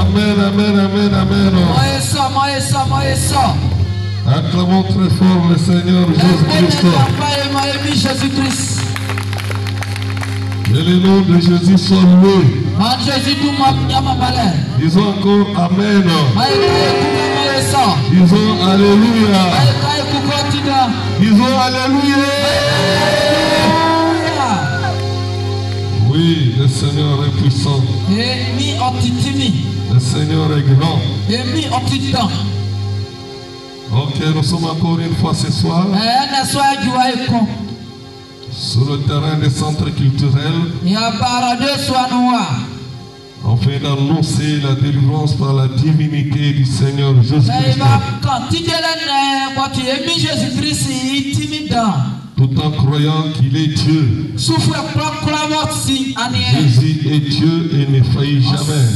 Amen, amen, amen, amen. Acclamons très fort le Seigneur Jésus-Christ. Que le nom de Jésus soit loué. Disons encore Amen. Disons Alléluia. Disons Alléluia. Oui, le Seigneur est puissant. Le Seigneur est grand. Ok, nous sommes encore une fois ce soir sur le terrain des centres culturels. On fait d'annoncer la délivrance par la divinité du Seigneur Jésus-Christ. Tout en croyant qu'il est Dieu. Jésus est Dieu et ne faillit jamais.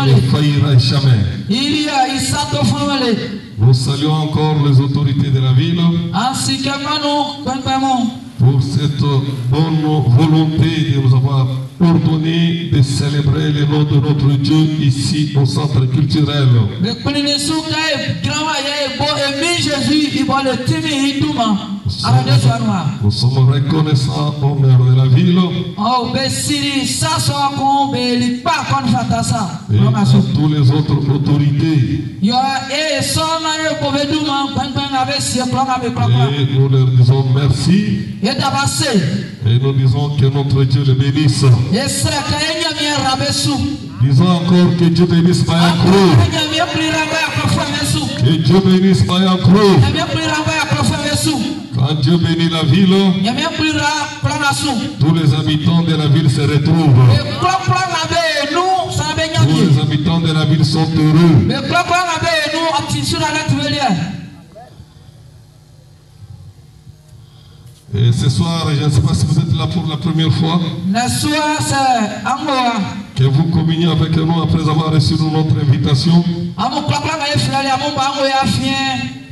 Il ne faillira jamais. Nous saluons encore les autorités de la ville pour cette bonne volonté de nous avoir ordonné de célébrer le nom de notre Dieu ici au centre culturel. Nous sommes reconnaissants au maire de la ville et à toutes les autres autorités. Et nous leur disons merci. Et nous disons que notre Dieu le bénisse. Disons encore que Dieu bénisse Bayakrou. Que Dieu bénisse Bayakrou. Quand Dieu bénit la ville, tous les habitants de la ville se retrouvent. Tous les habitants de la ville sont heureux. Et ce soir, je ne sais pas si vous êtes là pour la première fois, que vous communiez avec nous après avoir reçu notre invitation.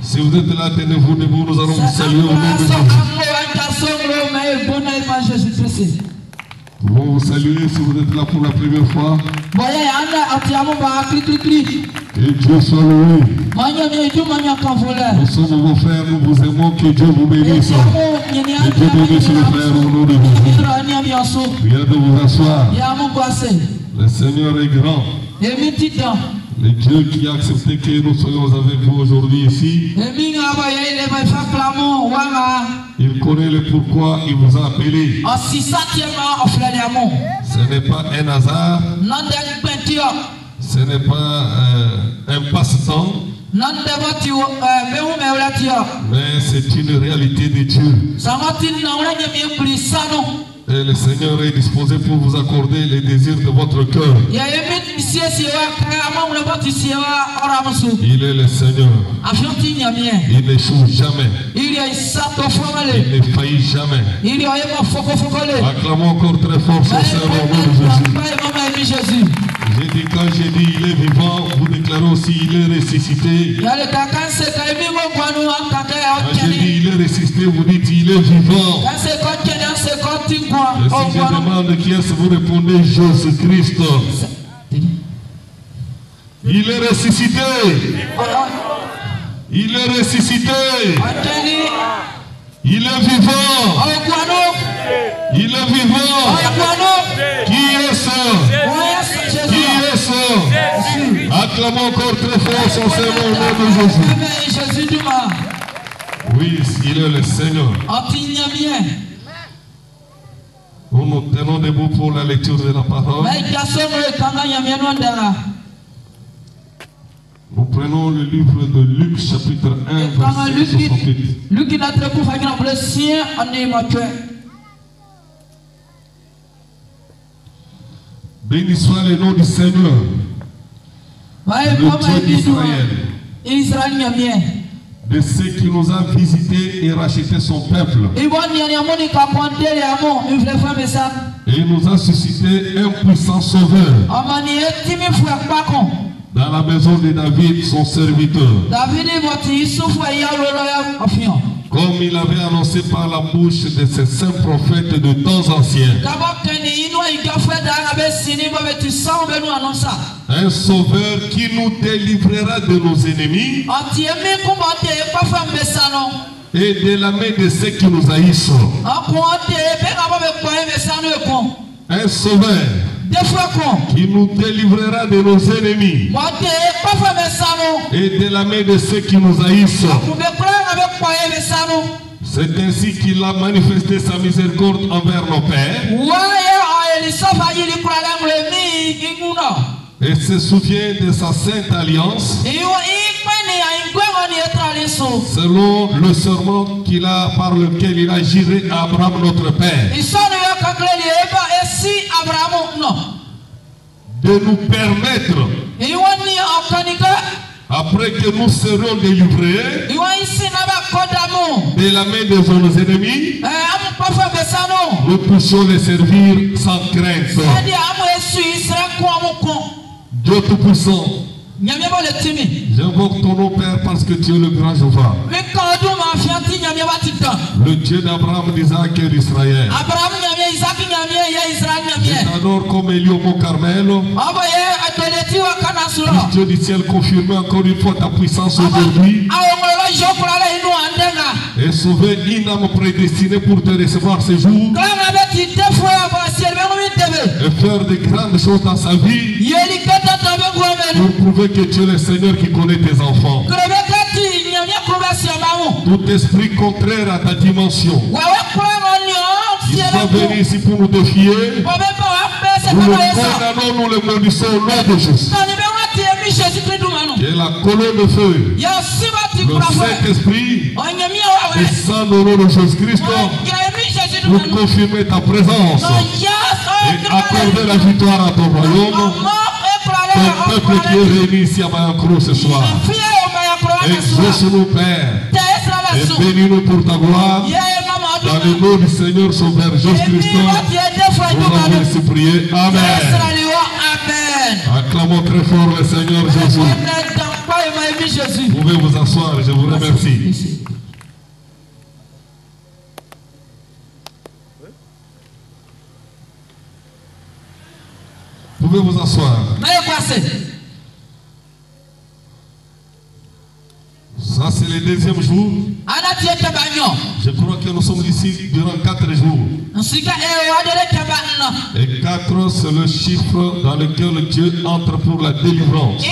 Si vous êtes là, tenez-vous debout, nous allons vous saluer au nom de Jésus. Nous allons vous saluer si vous êtes là pour la première fois. Que Dieu soit loué. Nous sommes vos frères, nous vous aimons, que Dieu vous bénisse. Que Dieu bénisse les frères au nom de Jésus. Viens de vous asseoir. Le Seigneur est grand. Le Dieu qui a accepté que nous soyons avec vous aujourd'hui ici, il connaît le pourquoi il vous a appelé. Ce n'est pas un hasard, ce n'est pas un passe-temps, mais c'est une réalité de Dieu. Et le Seigneur est disposé pour vous accorder les désirs de votre cœur. Il est le Seigneur. Il n'échoue jamais. Il ne faillit jamais. Acclamons encore très fort son Seigneur au nom de Jésus. J'ai dit, quand j'ai dit il est vivant, vous déclarez aussi il est ressuscité. Quand j'ai dit il est ressuscité, vous dites il est vivant. Et si je demande qui est-ce, vous répondez Jésus-Christ. Il est ressuscité. Il est ressuscité. Il est vivant. Il est vivant. Qui est ce? Qui est ce? Acclamons encore très fort son Seigneur au nom de Jésus. Oui, il est le Seigneur. Nous nous tenons debout pour la lecture de la parole. Nous prenons le livre de Luc, chapitre 1, verset 68. Béni soit le nom du Seigneur, le Dieu d'Israël, de ceux qui nous a visités et racheté son peuple. Et il nous a suscité un puissant sauveur dans la maison de David, son serviteur. Comme il avait annoncé par la bouche de ses saints prophètes de temps anciens. Un sauveur qui nous délivrera de nos ennemis et de la main de ceux qui nous haïssent. Un sauveur qui nous délivrera de nos ennemis et de la main de ceux qui nous haïssent. C'est ainsi qu'il a manifesté sa miséricorde envers nos pères et se souvient de sa sainte alliance selon le serment qu'il a, par lequel il a juré à Abraham notre père de nous permettre, après que nous serons délivrés de la main de nos ennemis, nous puissions les servir sans crainte. Dieu Tout-Puissant, j'invoque ton nom, Père, parce que tu es le grand Jéhovah, le Dieu d'Abraham, d'Isaac et d'Israël. Je t'adore comme Élie au mont Carmel. Dieu du ciel, confirme encore une fois ta puissance aujourd'hui et sauver une âme prédestinée pour te recevoir ce jour et faire de grandes choses dans sa vie pour prouver que tu es le Seigneur qui connaît tes enfants. Tout esprit contraire à ta dimension, il va venir ici pour nous défier. Nous le condamnons, nous le maudissons au nom de Jésus. Et la colonne de feu, le Saint-Esprit, et sans le nom de Jésus-Christ, pour confirmer ta présence et accorder la victoire à ton royaume. Ton peuple qui est réuni ici à Mayankro ce soir, exauce-nous, Père, et bénis-nous pour ta gloire. Dans le nom du Seigneur Sauveur Jésus-Christ, nous avons ainsi prié. Amen. Acclamons très fort le Seigneur Jésus. Vous pouvez vous asseoir, je vous remercie. Vous pouvez vous asseoir. Ça, c'est le deuxième jour. Je crois que nous sommes ici durant 4 jours. Et 4, c'est le chiffre dans lequel Dieu entre pour la délivrance.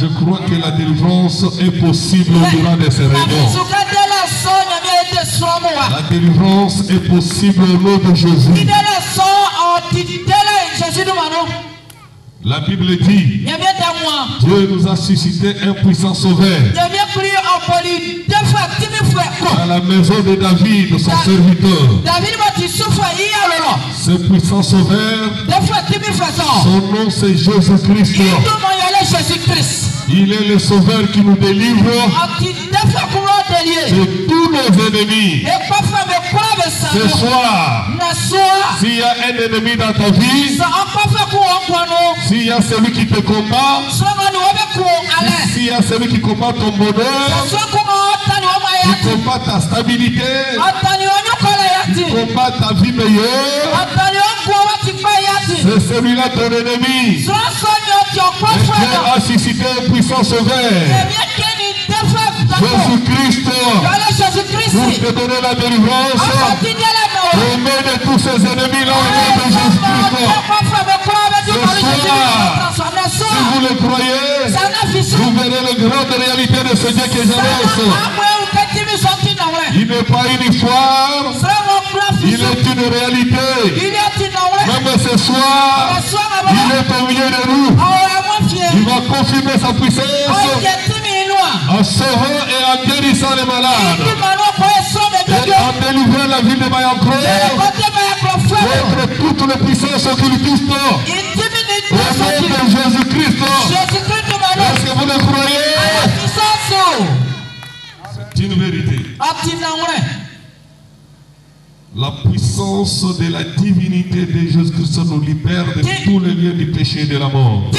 Je crois que la délivrance est possible durant ces réunions. La délivrance est possible au nom de Jésus. La Bible dit, Dieu nous a suscité un puissant sauveur à la maison de David, son serviteur. Ce puissant sauveur, son nom c'est Jésus-Christ. Il est le sauveur qui nous délivre de tous nos ennemis. Ce soir, s'il y a un ennemi dans ta vie, s'il y a celui qui te combat, s'il y a celui qui combat ton bonheur, qui combat ta stabilité, qui combat ta vie meilleure, c'est celui-là ton ennemi. Et Dieu a suscité un puissant sauveur, Jésus-Christ, pour te donner la délivrance au nom de tous ses ennemis là au nom de Jésus-Christ. Ce soir, si vous le croyez, vous verrez la grande réalité de ce Dieu que j'annonce. Il n'est pas une histoire, il est une réalité. Même ce soir, il est au milieu de nous. Il va confirmer sa puissance en sauvant et en guérissant les malades et en délivrant la ville de Mayankro contre toutes les puissances occultistes au nom de Jésus-Christ. Est-ce que vous le croyez? C'est une vérité. La puissance de la divinité de Jésus-Christ nous libère de tous les liens du péché et de la mort.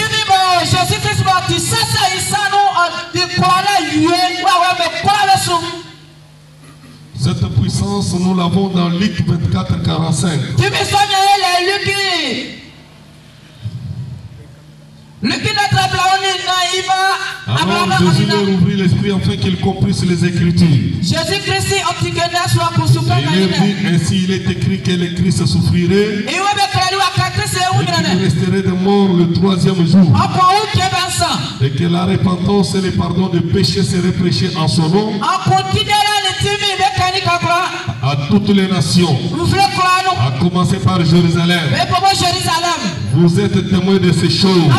Cette puissance, nous l'avons dans Luc 24, 45. Alors Jésus leur ouvrit l'esprit afin qu'ils comprissent les Écritures. Il leur dit, ainsi il est écrit que le Christ souffrirait et qu'il resterait de mort le 3e jour. Et que la repentance et le pardon des péchés seraient prêchés en son nom à toutes les nations, à commencer par Jérusalem. Vous êtes témoins de ces choses.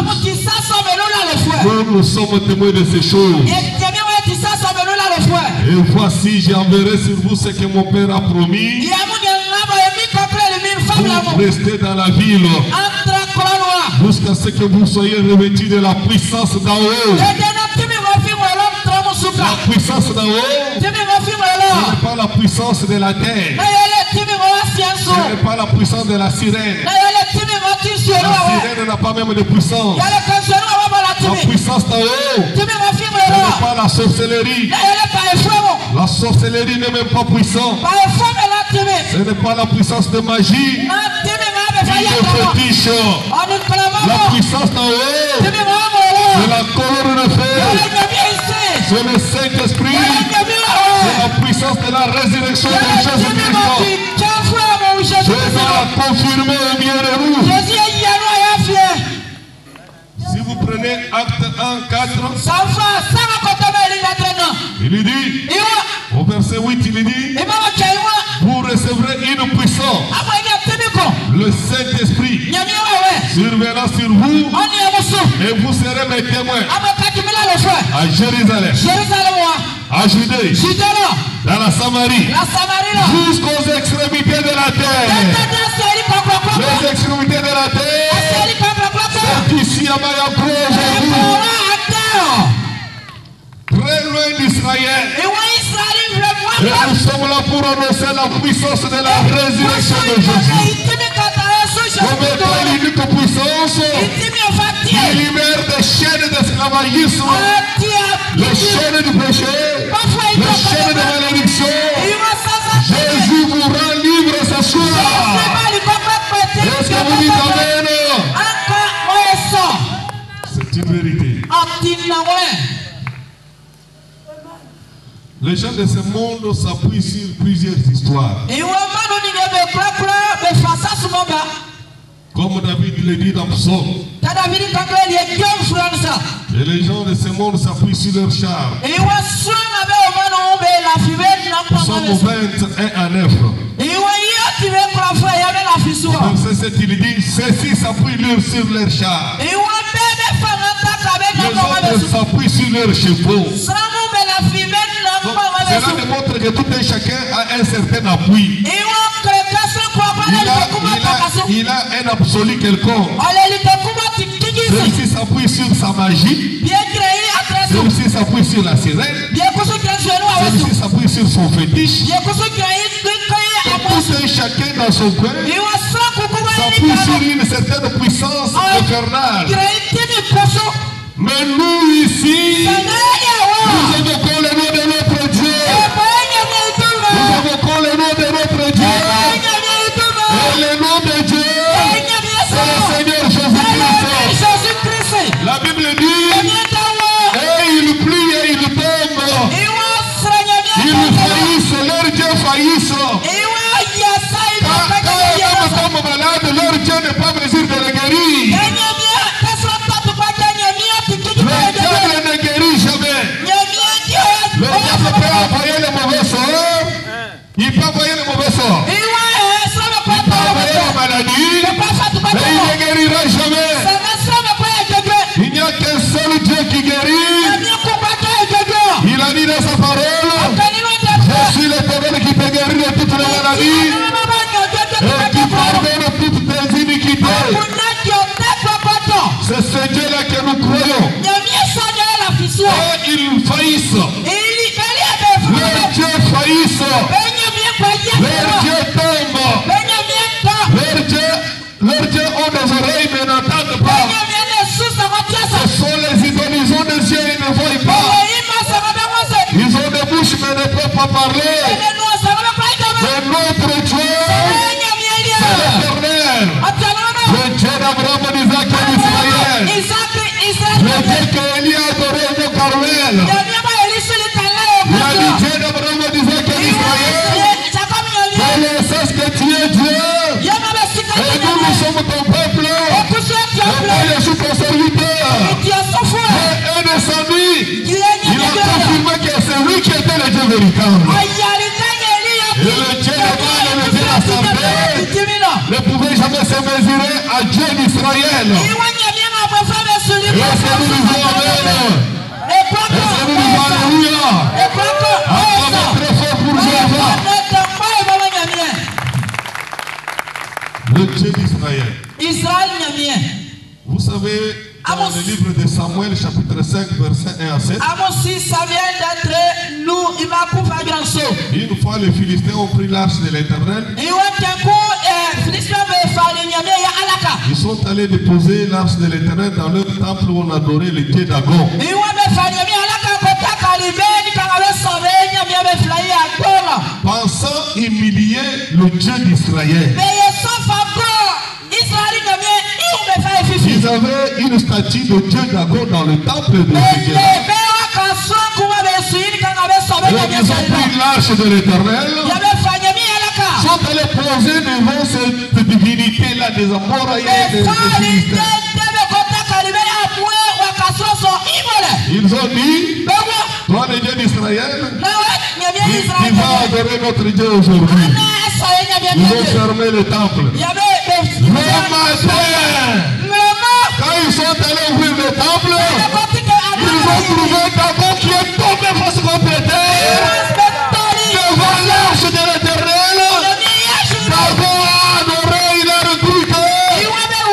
Nous sommes témoins de ces choses. Et voici, j'enverrai sur vous ce que mon Père a promis. Vous restez dans la ville jusqu'à ce que vous soyez revêtus de la puissance d'en haut. La puissance d'en haut, ce n'est pas la puissance de la terre. Ce n'est pas la puissance de la sirène. La sirène n'a pas même de puissance. La puissance d'en haut, ce n'est pas la sorcellerie. La sorcellerie n'est même pas puissante. Ce n'est pas la puissance de magie. Ni de fétiche. La puissance d'en haut, c'est la colonne de feu. C'est le Saint-Esprit. C'est la puissance de la résurrection de Jésus-Christ. Jésus a confirmé au milieu de vous. Si vous prenez Acte 1, 4, il lui dit, au verset 8, il lui dit, vous recevrez une puissance. Le Saint-Esprit surviendra sur vous et vous serez mes témoins à Jérusalem, à Judée, dans la Samarie, jusqu'aux extrémités de la terre. Les extrémités de la terre, c'est ici à Mayapro aujourd'hui. Très loin d'Israël. Et nous sommes là pour annoncer la puissance de la résurrection de Jésus. Comme étant l'unique puissance qui libère des chaînes d'esclavagisme, les chaînes du péché, les chaînes de malédiction. Jésus vous rend libre ce soir. Est-ce que vous dites amen? C'est une vérité. Les gens de ce monde s'appuient sur plusieurs histoires. Comme David le dit dans Psaume. Et les gens de ce monde s'appuient sur leur char. Psaume 21 à 9. Verset 7, il dit, ceux-ci s'appuient sur leur char. Les autres s'appuient sur leurs chevaux. Cela démontre que tout un chacun a un certain appui. Il a un absolu quelconque. Celui-ci s'appuie sur sa magie. Celui-ci s'appuie sur la sirène. Celui-ci s'appuie sur son fétiche. Tout un chacun dans son coin s'appuie sur une certaine puissance infernale. Mais nous ici, nous évoquons le nom de notre Dieu. Nous évoquons le nom de notre Dieu. Et le nom de Dieu, c'est le Seigneur Jésus-Christ. La Bible dit, et il plie et il tombe. Ils faillissent, leur Dieu faillissent. Quand un homme tombe malade, leur Dieu n'est pas en mesure de le guérir. Le diable ne guérit jamais. Le diable peut envoyer le mauvais sort. Il peut envoyer le mauvais sort. Il peut envoyer la maladie. Mais il ne guérira jamais. Il n'y a qu'un seul Dieu qui guérit. Il a dit dans sa parole, je suis l'Éternel qui peut guérir de toutes les maladies et qui pardonne toutes tes iniquités. C'est ce Dieu-là que nous croyons. Et ils faillissent. Leur Dieu faillissent. Leur Dieu tombe. Leurs dieux ont des oreilles mais n'entendent pas. Ce sont les idoles, ils ont des yeux et ne voient pas. Ils ont des bouches mais ne peuvent pas parler. d'Israël. Il a dit, Dieu d'Abraham disait que l'Israël, c'est ce que tu es Dieu. Et nous sommes ton peuple. Et je suis ton serviteur. Et un de ses amis, il a confirmé que c'est lui qui était le Dieu véritable. Et le Dieu de Baal et le Dieu d'Astarté ne pouvait jamais se mesurer à Dieu d'Israël. Est-ce que nous disons Amen? Est-ce que nous disons Alléluia? Acclamez très fort pour Jéhovah. Le Dieu d'Israël. Vous savez, dans le livre de Samuel, chapitre 5, versets 1 à 7, une fois les Philistins ont pris l'arche de l'Éternel, ils sont allés déposer l'arche de l'Éternel dans leur temple où on adorait le Dieu Dagon. Pensant humilier le Dieu d'Israël. Ils avaient une statue de Dieu Dagon dans le temple de Dieu. Ils ont pris l'arche de l'Éternel, sont allés poser devant cette divinité-là des Amoraïens et des Philistins. Ils ont dit, toi le Dieu d'Israël, qui va adorer notre Dieu aujourd'hui. Ils ont fermé le temple. Le matin, quand ils sont allés ouvrir le temple, ils ont trouvé Dagon qui est tombé face contre terre devant l'arche de l'Éternel. Dagon a adoré, il a repris que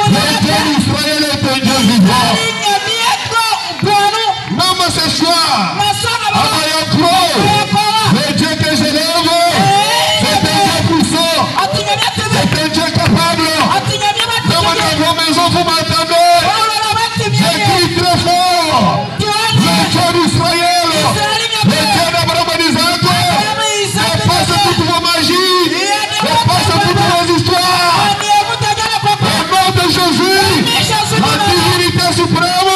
le Dieu d'Israël est un Dieu vivant. Même ce soir, à Mayakro, le Dieu que j'élève, c'est un Dieu puissant, c'est un Dieu capable. Même dans vos maisons, vous m'entendez? J'écris très fort. Le Dieu d'Israël, le Dieu d'Abraham d'Isaac, dépasse toutes vos magies, dépasse toutes vos histoires. Au nom de Jésus, la divinité suprême,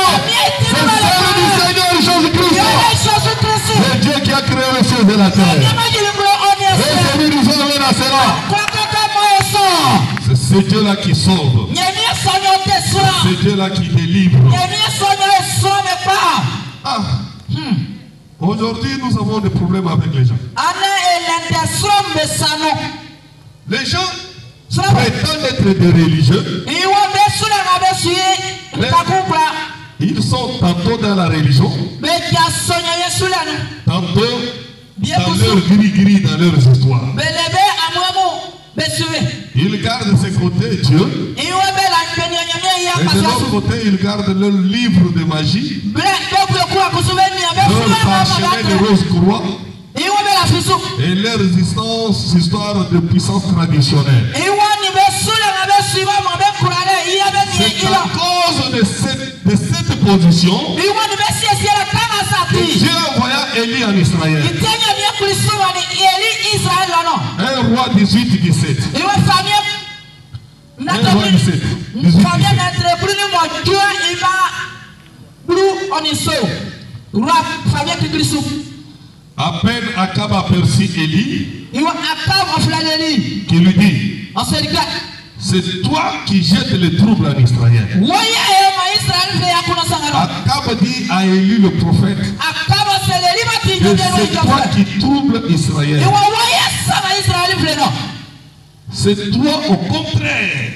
c'est celle du Seigneur Jésus-Christ, le Dieu qui a créé le ciel et la terre. Et nous disons Amen à cela. C'est ce Dieu-là qui sauve. C'est ce Dieu-là qui délivre. Ah. Aujourd'hui, nous avons des problèmes avec les gens. Les gens prétendent être des religieux. Mais ils sont tantôt dans la religion, tantôt dans leur gris-gris, dans leurs histoires. Ils gardent ce côté Dieu. Et de l'autre côté, ils gardent leur livre de magie, leur parchemin de rose croix et leur histoire de puissance traditionnelle. C'est à cause de cette position que Dieu envoya Élie en Israël. Un roi 18-17. Un roi 17. À peine Akab aperçut Élie, qui lui dit, c'est toi qui jettes les troubles en Israël. Akab dit à Élie le prophète, que c'est toi qui troubles Israël. C'est toi au contraire.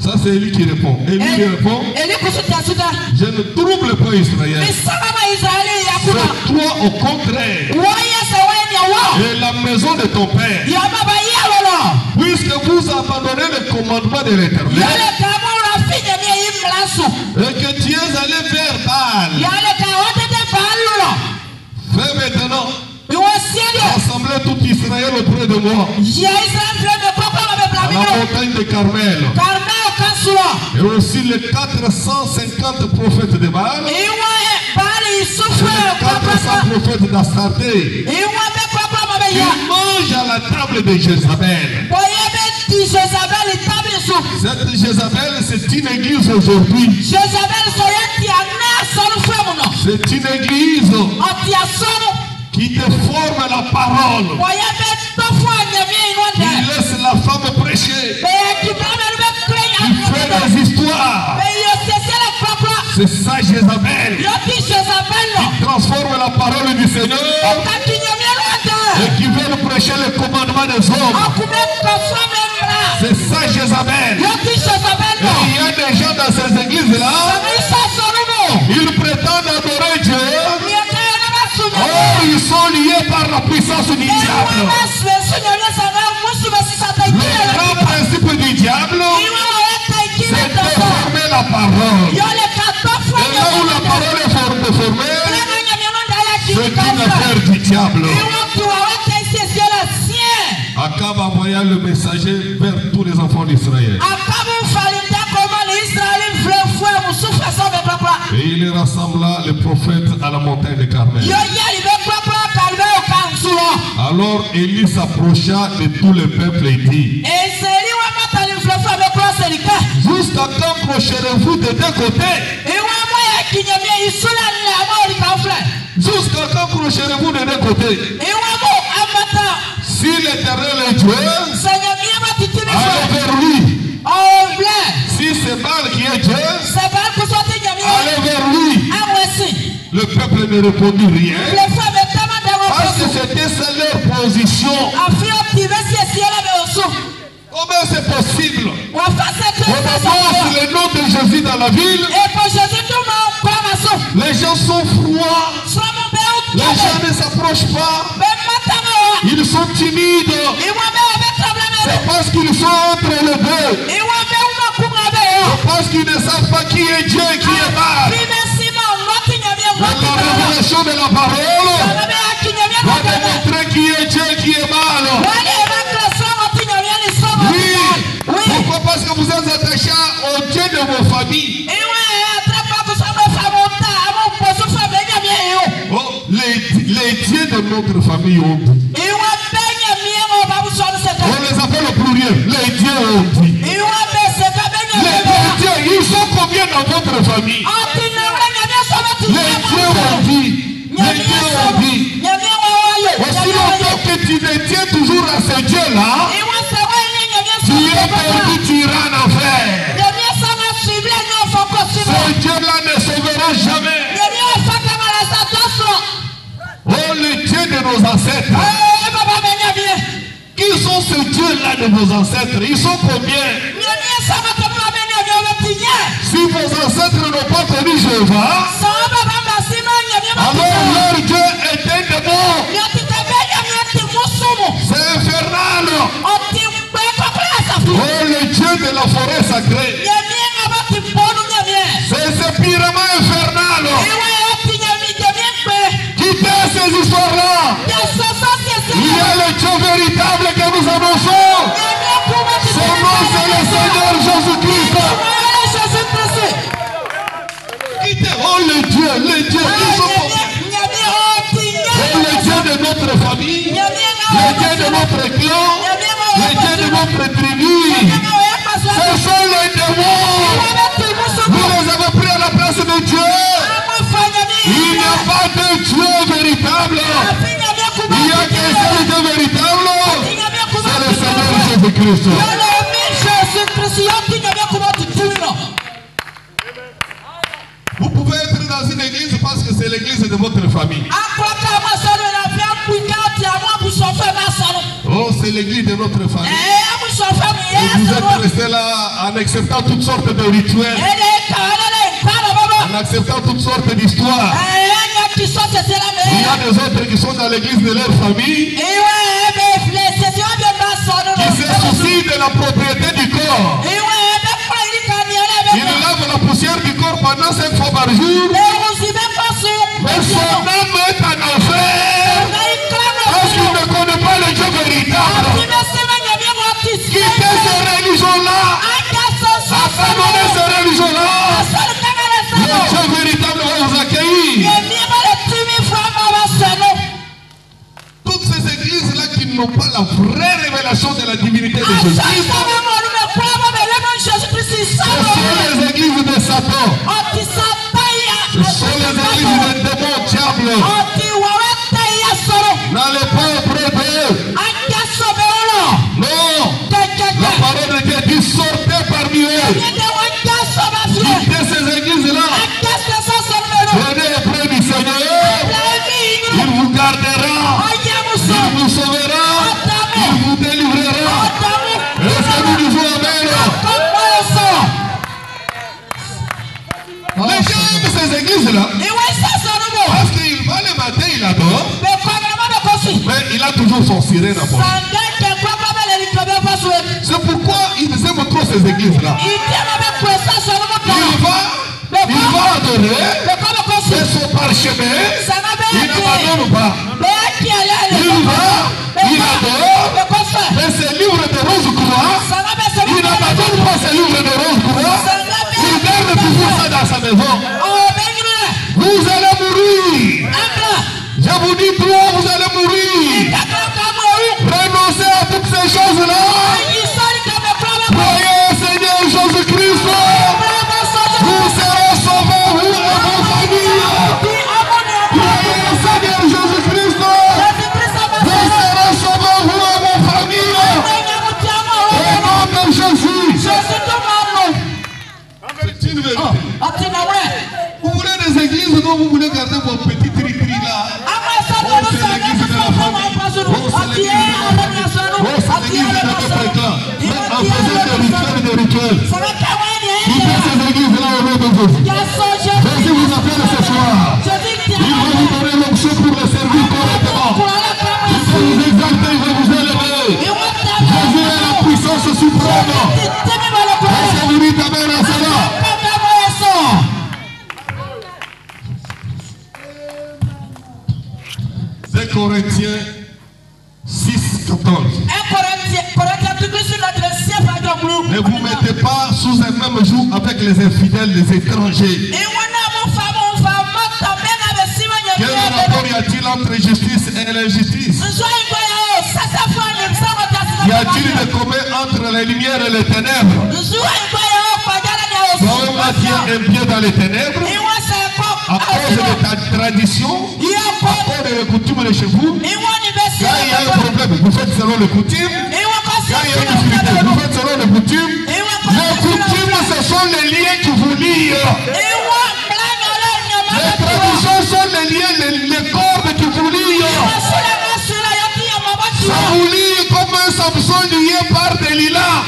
Ça c'est Élie qui répond. Élie lui répond, je ne trouble pas Israël. C'est toi au contraire. Et la maison de ton père. Puisque vous abandonnez le commandement de l'Éternel et que tu es allé vers Baal, fais maintenant rassembler tout Israël auprès de moi à la montagne de Carmel. Et aussi les 450 prophètes de Baal et les 400 prophètes d'Astarté qui mangent à la table de Jézabel. Cette Jézabel, c'est une église aujourd'hui. C'est une église qui te forme la parole. Il laisse la femme prêcher. Il fait des histoires. C'est ça Jézabel. Il transforme la parole du Seigneur. Et qui veut prêcher le commandement des hommes. C'est ça Jézabel. Et il y a des gens dans ces églises-là. Ils prétendent adorer Dieu. Or, ils sont liés par la puissance du diable. Le grand principe du diable, c'est de former la parole. Et là où la parole est formée, c'est une affaire du diable. Akab envoya le messager vers tous les enfants d'Israël. Et il rassembla les prophètes à la montagne de Carmel. Alors Élie s'approcha de tout le peuple et dit: jusqu'à quand procherez-vous de deux côtés? Jusqu'à quand procherez-vous de deux côtés? Si l'Éternel est Dieu, allez vers lui. Si c'est Baal qui est Dieu, allez vers lui. Le peuple ne répondit rien. Parce que c'était ça leur position. Comment c'est possible? On annonce le nom de Jésus dans la ville. Les gens sont froids. Les gens ne s'approchent pas. Ils sont timides. C'est parce qu'ils sont entre les deux. C'est parce qu'ils ne savent pas qui est Dieu et qui est Baal. La révélation de la parole va démontrer qui est Dieu et qui est Baal. Oui. Pourquoi? Parce que vous êtes attachés au Dieu de vos familles. Oh, les dieux de notre famille ont dit. On les appelle au pluriel. Les dieux ont dit. Les dieux, ils sont combien dans votre famille? Les dieux ont dit. Les dieux ont dit. Aussi longtemps que tu détiens toujours à ce Dieu-là, tu es perdu, tu iras en enfer. Ce Dieu-là ne sauvera jamais. Oh, le Dieu de nos ancêtres. Qui sont ces dieux-là de vos ancêtres? Ils sont combien? Si vos ancêtres n'ont pas connu Jéhovah, alors leur Dieu est un démon. C'est infernal. Oh, le Dieu de la forêt sacrée. C'est ce pyramide infernal. Quittez ces histoires-là. Il y a le Dieu véritable que nous annonçons. Son nom, c'est le Seigneur Jésus-Christ. Quittez, oh le Dieu, ils sont combien? Oh le Dieu de notre famille, le Dieu de notre clan, le Dieu de notre tribu. Ce sont les démons. Vous les avez pris à la place de Dieu. Il n'y a pas de Dieu véritable. Il n'y a qu'un seul Dieu véritable. C'est le Seigneur Jésus-Christ. Vous pouvez être dans une église parce que c'est l'église de votre famille. Oh, c'est l'église de notre famille. Et vous êtes restés là en acceptant toutes sortes de rituels, en acceptant toutes sortes d'histoires. Il y a des autres qui sont dans l'église de leur famille, qui se soucient de la propriété du corps. Il lave la poussière du corps pendant 5 fois par jour. Mais son âme est en enfer. Parce qu'il ne connaît pas le Dieu véritable. Quittez ces religions-là. Abandonnez ces religions-là. Le Dieu véritable va vous accueillir. Toutes ces églises-là qui n'ont pas la vraie révélation de la divinité de Jésus, ce sont les églises de Satan. Ce sont les églises de Quittez ces églises-là. Venez auprès du Seigneur. Il vous gardera. Il vous sauvera. Il vous délivrera. Est-ce que nous disons amen? Les gens aiment ces églises-là. Parce qu'il va le matin, il adore. Mais il a toujours son sirène à bord. C'est pourquoi il aime trop ces églises-là. Il va adorer. C'est son parchemin. Il n'abandonne pas. Il va, il adore. Mais ces livres de rose croix, il n'abandonne pas ces livres de rose croix. Il garde toujours ça dans sa maison. Vous allez mourir. Je vous dis toi, vous allez mourir. Renoncez à toutes ces choses-là. Croyez au Seigneur Jésus-Christ. Vous serez sauvés, vous et vos familles. Croyez au Seigneur Jésus-Christ. Vous serez sauvés, vous et vos familles. Au nom de Jésus. C'est une vérité. Vous voulez des églises dont vous voulez garder vos petits tri-tri là. C'est l'église de la famille. C'est l'église de la fréquent. En faisant des rituels. Quittez ces églises-là au nom de Jésus. Jésus vous appelle ce soir. Il va vous donner l'option pour le servir correctement. Il va vous exalter, il va vous élever. Jésus est la puissance suprême. Est-ce que vous dites amen à cela? 2 Corinthiens 6, 14. Ne vous mettez pas sous un même joug avec les infidèles, les étrangers. Quel rapport y a-t-il entre justice et l'injustice? Y a-t-il de commun entre la lumière et les ténèbres? L'homme a un pied dans les ténèbres à cause de ta tradition, à cause de la coutume de chez vous. Quand il y a un problème, vous faites selon les coutumes. Quand il y a une difficulté, vous faites selon les coutumes. Les coutumes, ce sont les liens qui vous lient. Les traditions sont les liens, les cordes qui vous lient. Ça vous lie comme un Samson lié par des lilas.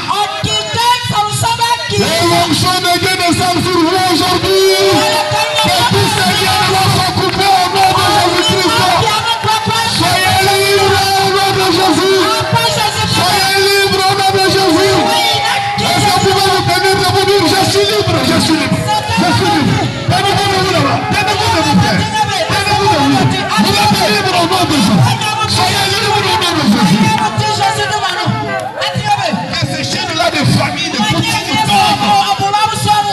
Et l'onction de Dieu descend sur vous aujourd'hui. Que tous ces liens-là soient coupés au nom de Jésus-Christ. Soyez libres au nom de Jésus. Soyez libres au nom de Jésus. Est-ce que vous pouvez vous tenir de vous dire, je suis libre, je suis libre, je suis libre. Tenez-vous de vous là-bas, tenez-vous de vous frère, tenez-vous de vous. Vous êtes libres au nom de Jésus. Soyez libres au nom de Jésus. Et ces chaînes-là de famille, de coutume,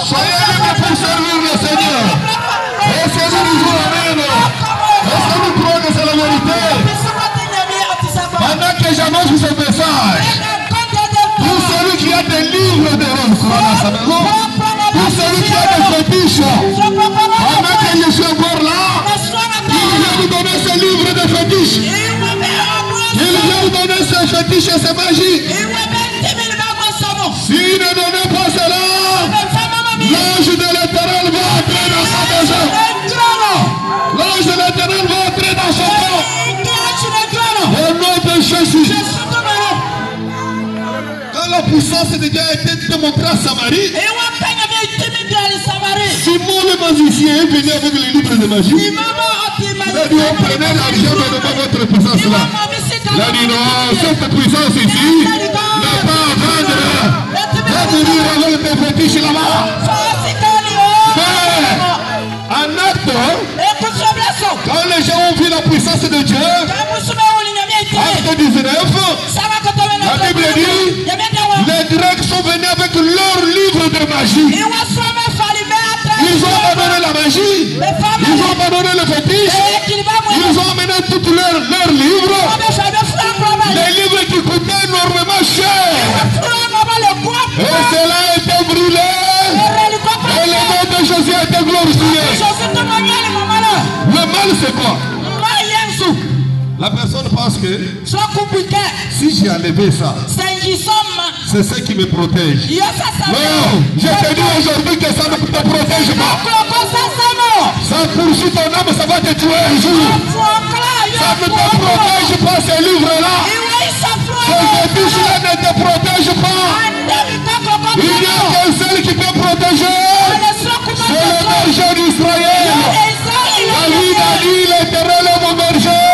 soyez libres pour servir le Seigneur. Est-ce que nous disons amen? Est-ce que nous croyons que c'est la vérité? Pendant que j'annonce ce message, pour celui qui a des livres de rose croix dans sa maison, pour celui qui a des fétiches, pendant que je suis encore là, il vient vous donner ce livre de fétiches. Il vient vous donner ce fétiche et ce magie. S'il ne donnait pas cela, l'ange de l'Éternel va entrer dans sa maison. L'ange de l'Éternel va entrer dans son corps. Au nom de Jésus. Quand la puissance de Dieu a été démontrée à Samarie, Simon le magicien est venu avec les livres de magie. Il a dit, on prenait l'argent, mais pas votre puissance là. Il a dit, non, cette puissance ici n'est pas à vendre. Va venir avec tes fétiches là-bas. Mais, en acte, quand les gens ont vu la puissance de Dieu, acte 19, la Bible dit, les Grecs sont venus avec leur livre de magie. Ils ont abandonné la magie, ils ont abandonné le fétiche, ils ont amené tous leurs livres, les livres qui coûtaient énormément cher. Et cela a été brûlé, et le nom de Jésus a été glorifié. Le mal c'est quoi? La personne pense que si j'ai enlevé ça, C'est ce qui me protège. Non, je te dis aujourd'hui que ça ne te protège pas. Ça poursuit ton âme, ça va te tuer un jour. Ça ne te protège pas, ces livres-là. Ces fétiches-là ne te protègent pas. Il y a qu'un seul qui peut protéger. C'est le berger d'Israël. David a dit, l'Éternel est mon berger.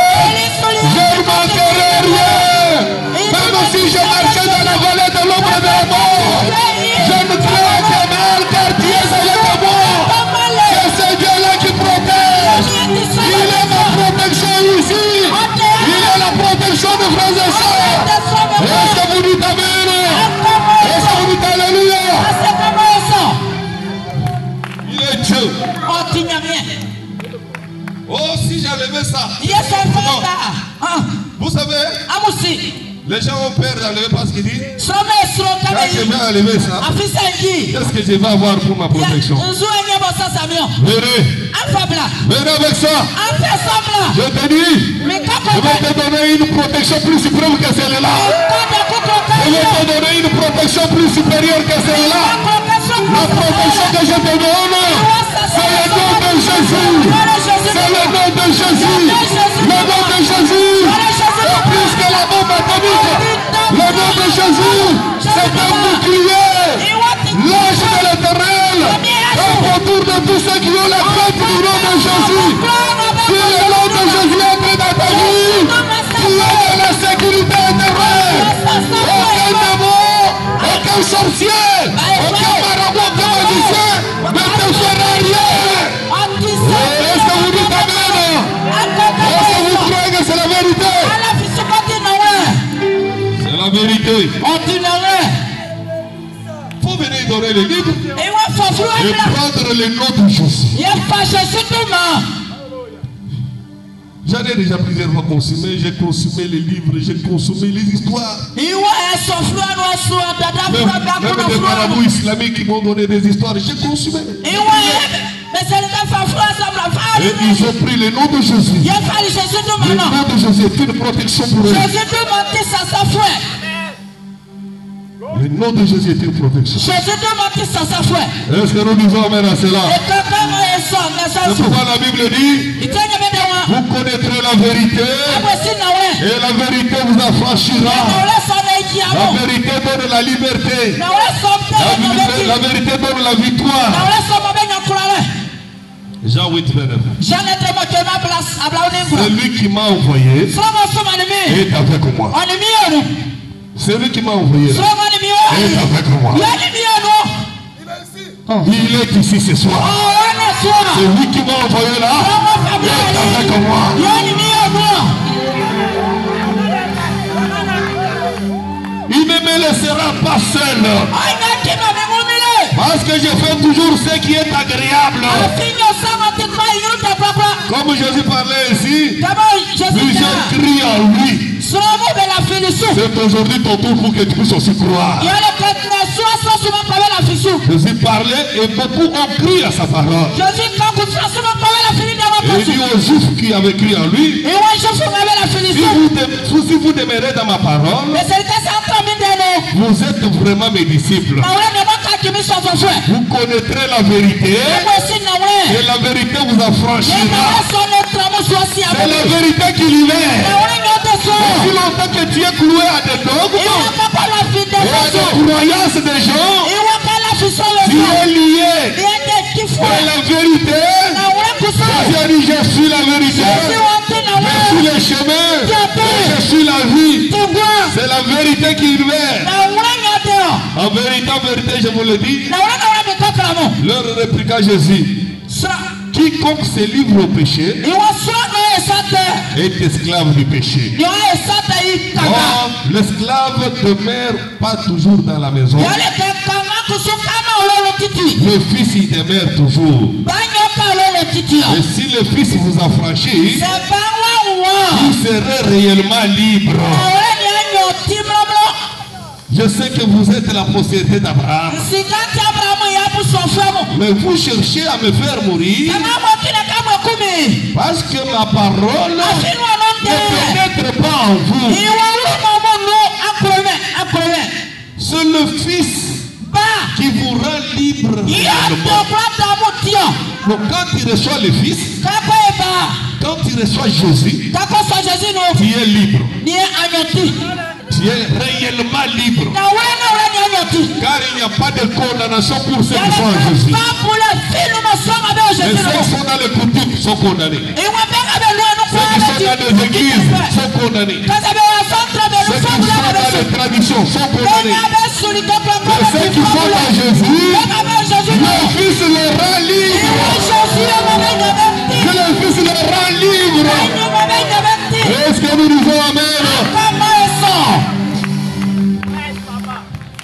Je ne manquerai rien. Même si je marchais dans la vallée de l'ombre de la mort, je ne crains que mal, car tu es avec moi. C'est Dieu-là qui protège. Il est ma protection ici. Il est la protection de frères et sœurs. Est-ce que vous dites amen? Est-ce que vous dites alléluia? Il est Dieu. Oh, si j'enlevais ça. Vous savez, les gens ont peur d'enlever parce qu'ils disent, quand je vais enlever ça, qu'est-ce que je vais avoir pour ma protection? Venez avec ça. Je te dis, je vais te donner une protection plus suprême que celle-là. Je vais te donner une protection plus supérieure que celle-là. La protection que je te donne, c'est le nom de Jésus. C'est le nom de Jésus. Le nom de Jésus est plus que la bombe atomique. Le nom de Jésus, c'est un bouclier. L'ange de l'Éternel est autour de tous ceux qui ont la crainte du nom de Jésus. Si le nom de Jésus entre dans ta vie, tu as de la sécurité éternelle. Aucun démon, aucun sorcier, aucun marabout, aucun magicien ne te fera rien. Est-ce que vous dites amen? Est-ce que vous croyez que c'est la vérité? C'est la vérité. Il faut venir donner les livres et prendre le nom de Jésus. J'en ai déjà plusieurs fois consommé, j'ai consommé les livres, j'ai consommé les histoires. Même des marabouts islamiques qui m'ont donné des histoires, j'ai consommé. Et ils ont pris le nom de Jésus. Le nom de Jésus est une protection pour eux. Le nom de Jésus est une protection. Est-ce que nous disons amen à cela? C'est pourquoi la Bible dit, vous connaîtrez la vérité et la vérité vous affranchira. La vérité donne la liberté. La vérité donne la victoire. Jean 8, 29. Celui qui m'a envoyé est avec moi. Celui qui m'a envoyé est avec moi. Il est ici ce soir. Celui qui m'a envoyé là est avec moi. Il ne me laissera pas seul. Parce que je fais toujours ce qui est agréable. Comme Jésus parlait ici, plusieurs crient en lui. C'est aujourd'hui ton tour pour que tu puisses aussi croire. Jésus parlait et beaucoup ont crié à sa parole. Et il dit aux Juifs qui avaient crié en lui, si vous demeurez dans ma parole, vous êtes vraiment mes disciples. Vous connaîtrez la vérité et la vérité vous affranchira. C'est la vérité qui libère. Aussi longtemps que tu es cloué à des dogmes et à des croyances des gens, tu es lié. C'est la vérité. Jésus dit, je suis la vérité. Je suis le chemin. Je suis la vie. C'est la vérité qui libère. En vérité, je vous le dis, leur répliqua Jésus, quiconque se livre au péché est esclave du péché. Or, l'esclave ne demeure pas toujours dans la maison. Le fils il demeure toujours. Et si le fils vous affranchit, vous serez réellement libre. Je sais que vous êtes la postérité d'Abraham. Mais vous cherchez à me faire mourir parce que ma parole ne pénètre pas en vous. Celui le Fils qui vous rend libre. Donc quand tu reçois le Fils, quand tu reçois Jésus, tu es libre. Tu es réellement libre. Car il n'y a pas de condamnation pour ceux qui sont en Jésus. Et ceux qui sont dans les coutumes sont condamnés. Ceux qui sont dans les églises sont condamnés. Ceux qui sont dans les traditions sont condamnés. Et ceux qui sont en Jésus, le Fils les rend libres. Que le Fils les rend libres. Est-ce que nous disons Amen?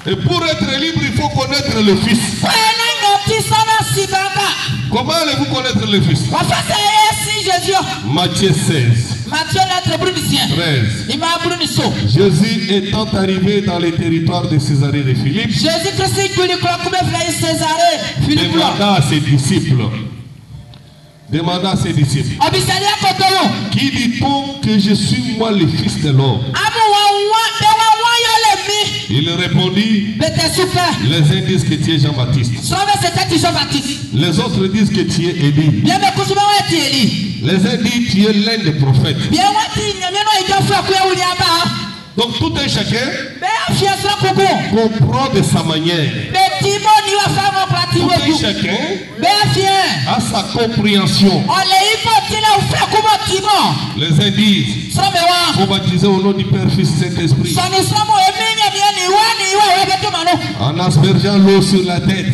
Et pour être libre, il faut connaître le Fils. Comment allez-vous connaître le Fils? Matthieu 16. 13. Jésus étant arrivé dans les territoires de Césarée de Philippe, demanda à ses disciples, qui dit-on que je suis moi le Fils de l'homme? Il répondit, les uns disent que tu es Jean-Baptiste. Les autres disent que tu es Élie. Les uns disent que tu es l'un des prophètes. Donc tout un chacun comprend de sa manière. Tout un chacun a sa compréhension. Les uns disent, faut baptiser au nom du Père, Fils et Saint-Esprit, en aspergeant l'eau sur la tête.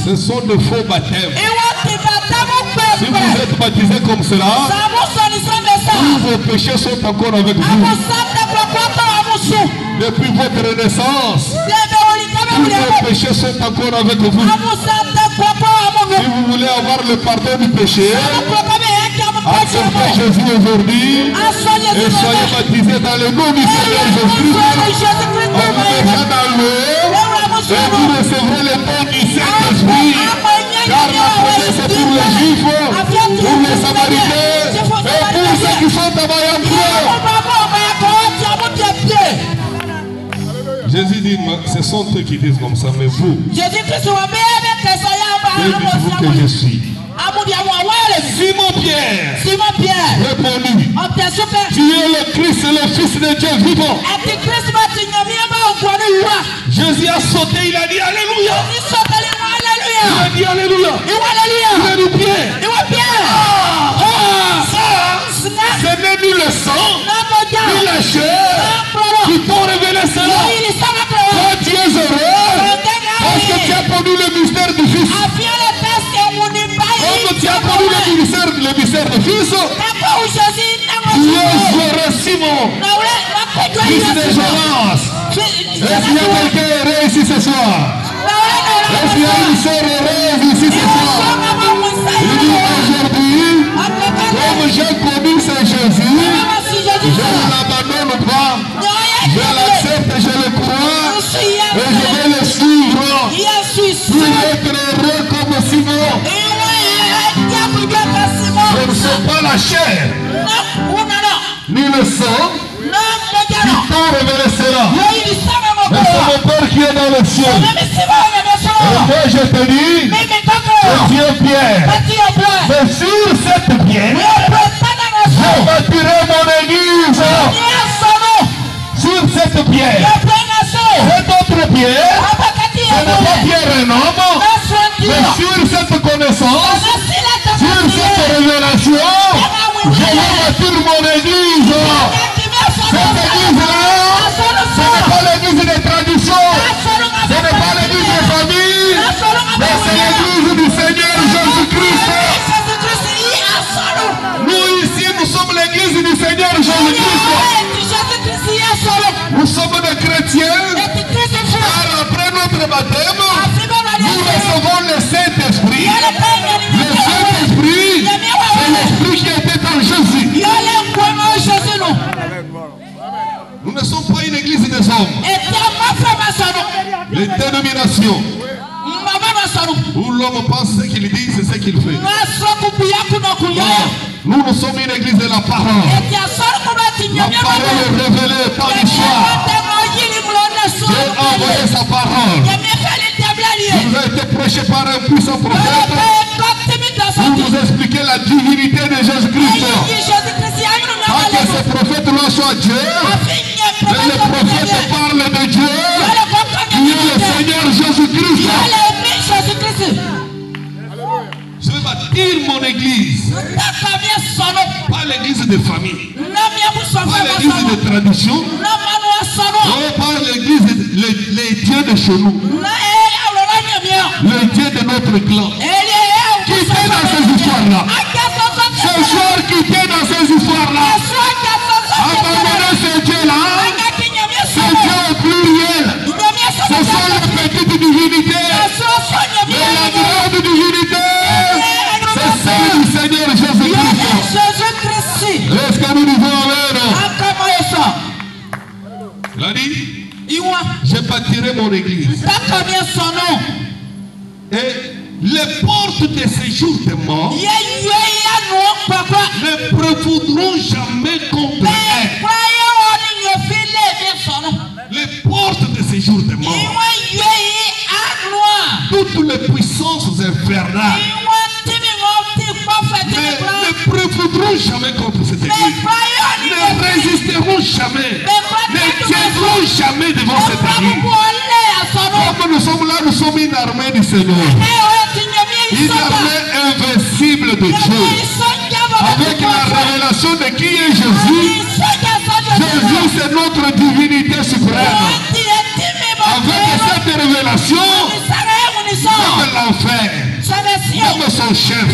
Ce sont de faux baptêmes. Si vous êtes baptisé comme cela, tous vos péchés sont encore avec vous. Depuis votre naissance, tous vos péchés sont encore avec vous. Si vous voulez avoir le pardon du péché, acceptez Jésus aujourd'hui et soyez baptisés dans le nom du Seigneur Jésus-Christ. En vous mettant dans l'eau, et vous recevrez le don du Saint-Esprit. Car la promesse est pour les Juifs, pour les Samaritains et pour ceux qui sont à Bayamboua. Jésus dit, ce sont eux qui disent comme ça, mais vous, que dites-vous que je suis? Simon Pierre répondit, tu es le Christ, le Fils de Dieu vivant. Jésus a sauté, il a dit Alléluia. Il a dit Alléluia. Il a dit Pierre. Ce n'est ni le sang, ni la chair qui t'ont révélé cela. Toi, tu es heureux parce que tu as connu le mystère du Fils. Comme tu as connu le mystère du Fils, tu es heureux, Simon, fils de Jonas. Est-ce qu'il y a quelqu'un heureux ici ce soir? Est-ce qu'il y a une sœur heureuse ici ce soir? Il dit aujourd'hui, comme j'ai connu ce Jésus, je ne l'abandonne pas, je l'accepte, je le crois, et je vais le suivre pour être heureux comme Simon. Je ne suis pas la chair, ni le sang, qui t'ont révélé cela. Mais c'est mon Père qui est dans le ciel. Et moi je te dis, que tu es Pierre. Mais sur cette pierre, je bâtirai mon église. Sur cette pierre. Cette autre pierre, ce n'est pas Pierre un homme, mais sur cette connaissance, sur cette révélation, je vais bâtir mon église. Cette église-là, ce n'est pas l'église des traditions, ce n'est pas l'église des familles, mais c'est l'église du Seigneur Jésus-Christ. Nous ici, nous sommes l'église du Seigneur Jésus-Christ. Nous sommes des chrétiens, car après notre baptême, nous recevons le Saint-Esprit. Le Saint-Esprit, c'est l'Esprit qui était en Jésus. Nous ne sommes pas une église des hommes. Les dénominations où l'homme pense ce qu'il dit, c'est ce qu'il fait. Nous sommes une église de la parole. La parole est révélée par l'histoire. prêchez par un puissant prophète, vous vous expliquez la divinité de Jésus-Christ. Pas que ce prophète-là soit Dieu, mais le prophète parle de Dieu, qui est le Seigneur Jésus-Christ. Je vais bâtir mon église. Pas l'église de famille. Pas l'église de tradition. Non, pas l'église, les dieux de chez nous. Le Dieu de notre clan. Qui était dans ces histoires-là. Ce soir qui était dans ces histoires-là. Abandonnez ce Dieu-là. Ce Dieu au pluriel. Ce sont les petites divinités. Mais la grande divinité, c'est celle du Seigneur Jésus-Christ. Est-ce que nous disons amen? L'a dit? Je bâtirai mon église. Et les portes de séjour des morts ne prévaudront jamais contre elle. Les portes de séjour des morts, toutes les puissances infernales ne prévaudront jamais contre cette église, ne résisteront jamais, ne tiendront jamais devant cette église. Comme nous sommes là, nous sommes une armée du Seigneur, une armée invincible de Dieu, avec la révélation de qui est Jésus. Jésus, c'est notre divinité suprême. Avec cette révélation, même l'enfer, même son chef,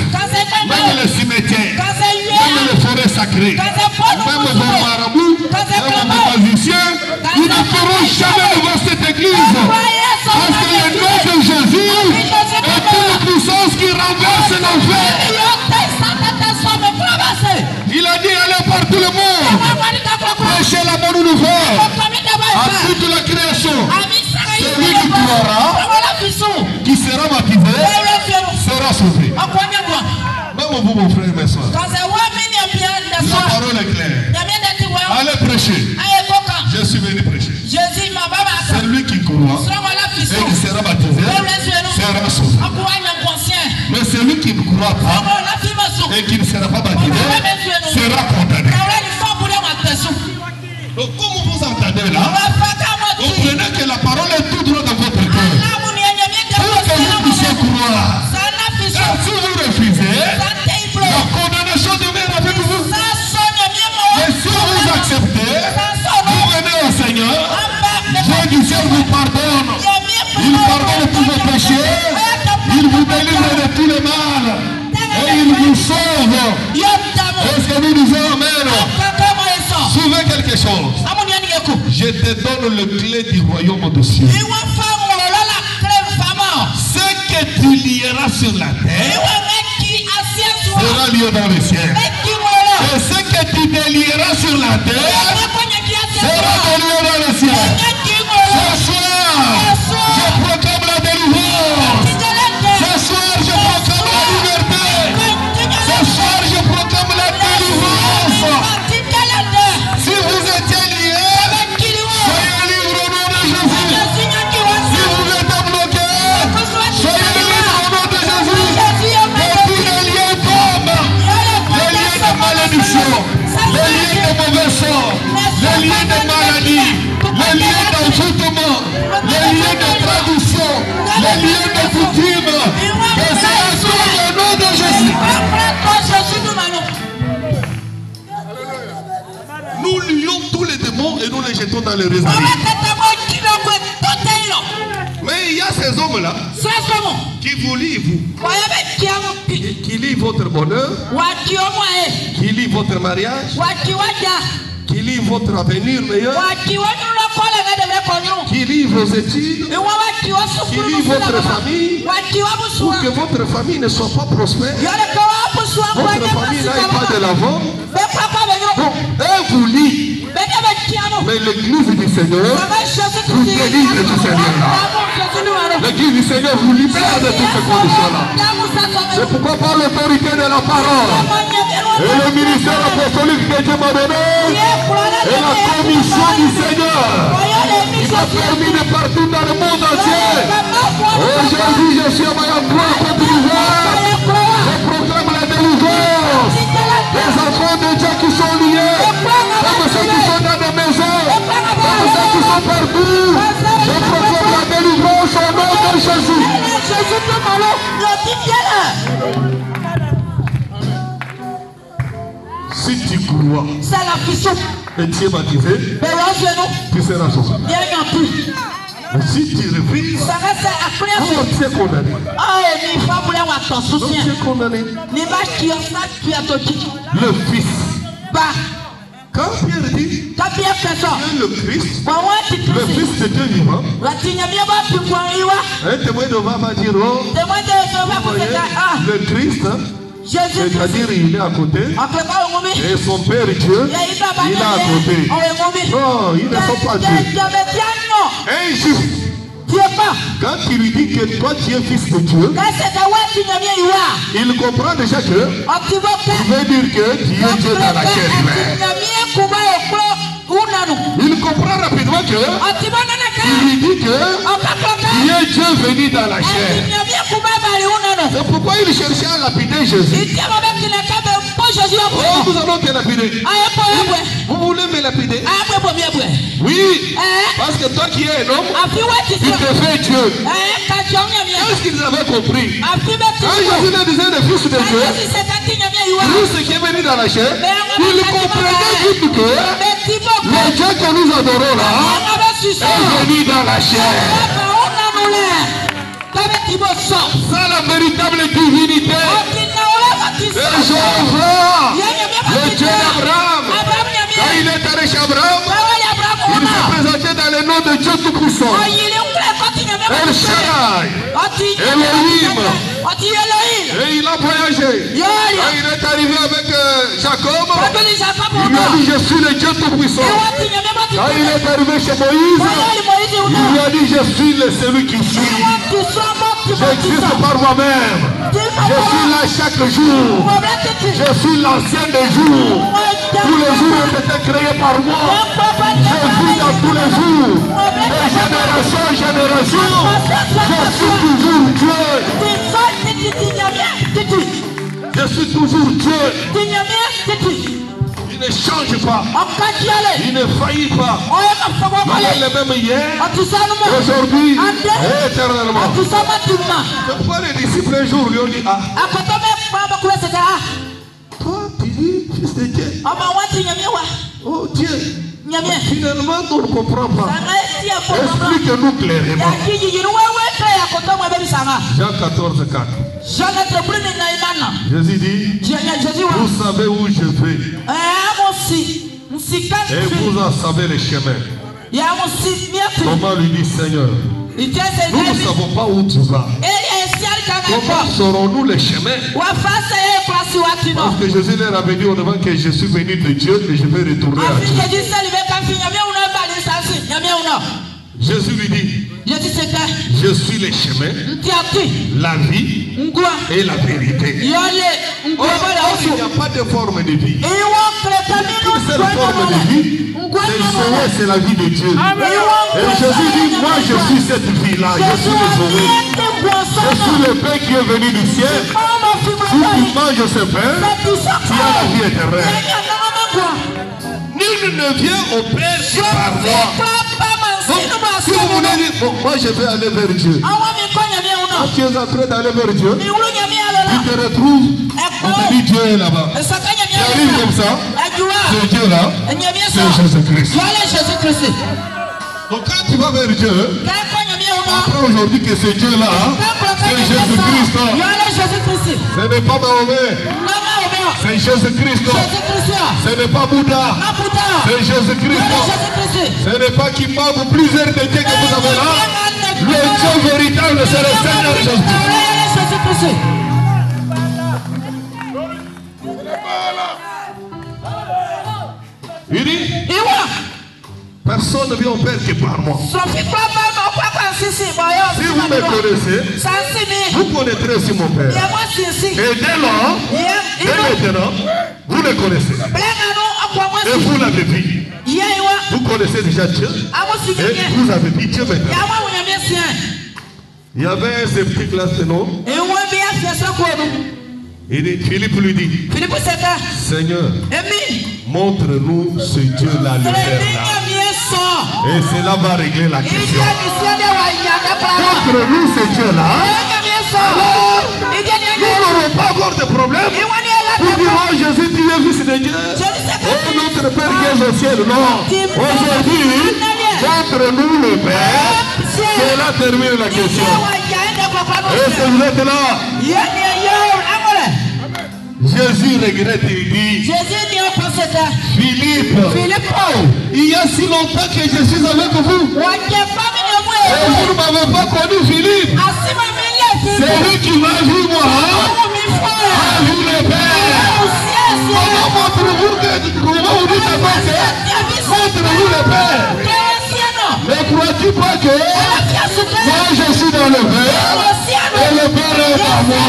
même le cimetière, même les forêts sacrées, même vos marabouts, même vos magiciens, ils ne feront jamais devant cette église. Parce que le nom de Jésus est une puissance qui renverse l'enfer. Il a dit allez par tout le monde, prêchez la bonne nouvelle à toute la création. Celui qui croira, qui sera baptisé, sera sauvé. Même vous, mon frère et mes soeurs, la parole est claire. Allez prêcher. Je suis venu prêcher. Celui qui croit et qui sera baptisé sera sauvé. Mais celui qui ne croit pas et qui ne sera pas baptisé sera condamné. Donc comme vous entendez là, comprenez que la parole est tout droit dans votre cœur. Pour que vous puissiez croire. Et si vous refusez, la condamnation demeure avec vous. Et si vous acceptez, vous venez au Seigneur, Dieu du ciel vous pardonne. Il pardonne tous vos péchés, il vous délivre de tout le mal et il vous sauve. Est-ce que nous disons amen? Souvez quelque chose. Je te donne le clé du royaume de cieux. Ce que tu lieras sur la terre sera lié dans le ciel. Et ce que tu délieras sur la terre sera délié dans le ciel. Ce soir, je proclame la délivrance. Ce soir, je proclame la liberté. Ce soir, je proclame la délivrance. Si vous étiez liés, soyez libres au nom de Jésus. Si vous êtes bloqués, soyez libres au nom de Jésus. Et tous les liens tombent. Les liens de malédiction, les liens de mauvais sort, les liens de maladie, les liens d'envoûtement, les liens de tradition, les liens de coutume. Que c'est sur le nom de Jésus. Nous lions tous les démons et nous les jetons dans les réserves. Mais il y a ces hommes-là qui vous lient, vous. Qui lient votre bonheur, qui lient votre mariage, qui lient votre avenir meilleur, qui lient vos études, qui lient votre famille, pour que votre famille ne soit pas prospère, votre famille n'aille pas de l'avant. Donc, eux vous lient. Mais l'église du Seigneur vous délivre de tout Seigneur-là. L'église du Seigneur vous libère de toutes ces conditions-là. C'est pourquoi par l'autorité de la parole et le ministère apostolique que Dieu m'a donné et la commission du Seigneur, il m'a permis de partir dans le monde entier. Aujourd'hui, je suis à partout. Je proclame la délivrance au nom de Jésus. Si tu crois et tu es baptisé, tu seras sauvé. Mais si tu refuses, alors tu es condamné. Donc tu es condamné. Le Fils. Quand Pierre dit le Christ, le Fils de Dieu vivant, un témoin ne va pas dire oh, le Christ, c'est-à-dire il est à côté, et son Père Dieu, il est à côté. Non, ils ne sont pas Dieu. Injuste. Quand il lui dit que toi tu es fils de Dieu, il comprend déjà que tu veux dire que tu es Dieu dans la chair. Il comprend rapidement que il lui dit que tu es Dieu venu dans la chair. C'est pourquoi il cherchait à lapider Jésus. Oh, nous allons te lapider. Vous voulez me lapider? Oui, parce que toi qui es un homme, tu te fais Dieu. Qu'est-ce qu'ils avaient compris? Quand Jésus leur disait le Fils de Dieu, lui, ce qui est venu dans la chair, il comprenait vite que le Dieu que nous adorons là est venu dans la chair. Ça, la véritable divinité. Et Jéhovah, le Dieu d'Abraham, quand il est allé chez Abraham, il s'est présenté dans le nom de Dieu Tout-Puissant. El Shaddai, Elohim. Et il a voyagé. Quand il est arrivé avec Jacob, il lui a dit je suis le Dieu Tout-Puissant. Quand il est arrivé chez Moïse, il lui a dit je suis celui qui suis. J'existe par moi-même. Je suis là chaque jour. Je suis l'ancien des jours. Tous les jours ont été créés par moi. Je vis dans tous les jours. De génération en génération. Je suis toujours Dieu. Je suis toujours Dieu. Il ne change pas. Il ne faillit pas. Il est le même hier, aujourd'hui et éternellement. Pourquoi les disciples un jour lui ont dit ah, toi tu dis fils de Dieu. Oh Dieu. Finalement on ne comprend pas. Explique-nous clairement. Jean 14:4. Jésus dit, vous savez où je vais. Et vous en savez les chemins. Comment lui dit Seigneur? Nous ne savons pas où tu vas. Comment saurons-nous les chemins? Parce que Jésus leur avait dit au devant que je suis venu de Dieu et je vais retourner à Dieu. Jésus lui dit, je suis le chemin, la vie et la vérité. Or, il n'y a pas de forme de vie. Une seule forme de vie, c'est la vie de Dieu. Et Jésus dit, moi je suis cette vie-là, je suis le Zoé. Je suis le pain qui est venu du ciel. Si tu manges ce pain, tu as la vie éternelle. Nul ne vient au Père que par moi. Si vous voulez dire, bon, moi je vais aller vers Dieu. Quand tu es en train d'aller vers Dieu, tu te retrouves, on te dit Dieu est là-bas. Tu arrives comme ça, c'est Dieu là, c'est Jésus-Christ. Donc quand tu vas vers Dieu, après aujourd'hui que c'est Dieu là, c'est Jésus-Christ. Ce n'est pas Mahomet, c'est Jésus-Christ. Ce n'est pas Bouddha, c'est Jésus-Christ. Ce n'est pas Kimbab ou plusieurs de Dieu que vous avez là. Le Dieu véritable, c'est le Seigneur Jésus-Christ. Il dit, personne ne vient au Père que par moi. Si vous me connaissez, vous connaîtrez aussi mon Père. Et dès lors, dès maintenant, vous le connaissez. Et vous l'avez vu. Vous connaissez déjà Dieu. Et vous avez vu Dieu maintenant. Il y avait un sceptique là, ce nom. Et Philippe lui dit, Seigneur, montre-nous ce Dieu-là, le Père là. Et cela va régler la question. Contre nous, ce Dieu-là, alors, nous n'aurons pas encore de problème. Pour dire, oh Jésus, tu es fils de Dieu. Oh notre Père qui est au ciel. Non. Aujourd'hui, contre nous, le Père, cela termine la question. Est-ce que vous êtes là? Jésus regrette, il dit, Philippe, il y a si longtemps que je suis avec vous. Et vous ne m'avez pas connu, Philippe. C'est lui qui m'a vu, moi. A vu le Père. Comment montre-vous que comment vous dites montre-vous le Père. Ne crois-tu pas que moi je suis dans le Père et le Père est à moi?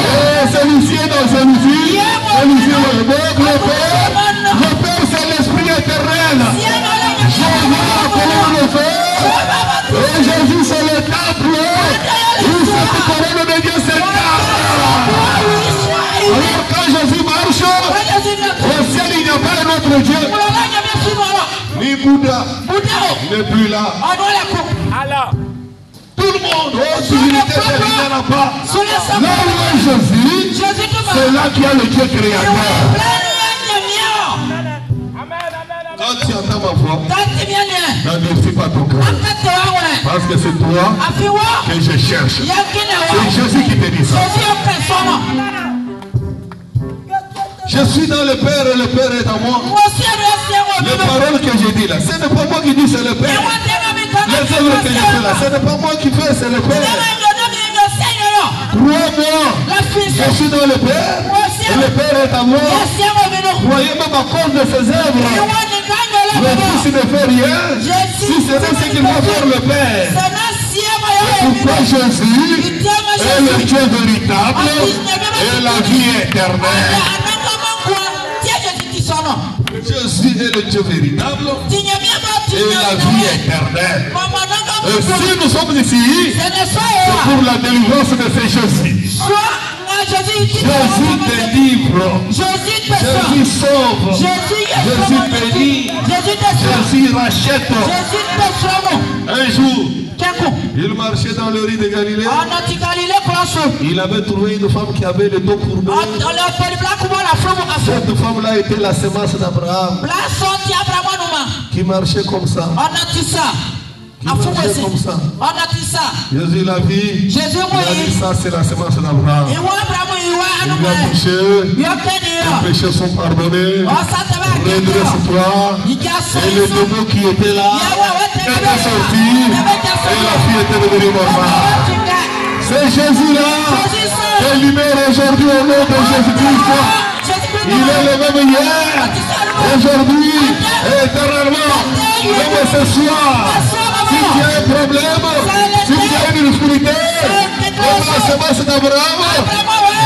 Et celui-ci est dans celui-ci, celui-ci est dans le Père. Le Père c'est l'Esprit éternel. Je vois comment le faire. Et Jésus c'est le temple où cette couronne de Dieu s'incarne. Alors quand Jésus marche, au ciel il n'y a pas un autre Dieu. Ni Bouddha n'est plus là. Tout le monde, oh, divinité, il n'y en a pas. Là où est Jésus, c'est là qu'il y a le Dieu créateur. Quand tu entends ma voix, n'endurcis pas ton cœur. Parce que c'est toi que je cherche. C'est Jésus qui te dit ça. Je suis dans le Père et le Père est en moi. Les paroles que je dis là, ce n'est pas moi qui dis, c'est le Père. Les œuvres que je fais là, ce n'est pas moi qui fais, c'est le Père. Crois-moi, je suis dans le Père et le Père est en moi. Croyez même à cause de ces œuvres. Le Fils ne fait rien si ce n'est ce qu'il va faire le Père. C'est pourquoi Jésus est le Dieu véritable et la vie éternelle. Jésus est le Dieu véritable et la vie éternelle. Et si nous sommes ici, c'est pour la délivrance de ces Jésus. Jésus délivre, Jésus sauve, Jésus bénit, Jésus rachète. Un jour, il marchait dans le riz de Galilée. Il avait trouvé une femme qui avait le dos courbé. Cette femme-là était la semence d'Abraham, qui marchait comme ça. Comme ça. Jésus l'a vu. Il a dit ça, c'est la semence d'Abraham. Il a touché. Les péchés sont pardonnés. Redresse-toi. Et le démon qui était là était sorti. Et la fille était devenue normale. C'est Jésus-là qui libère aujourd'hui au nom de Jésus-Christ. Il est le même hier, aujourd'hui, et éternellement. Même ce soir. Si tu as un problème, si tu as une difficulté, comme la semence d'Abraham,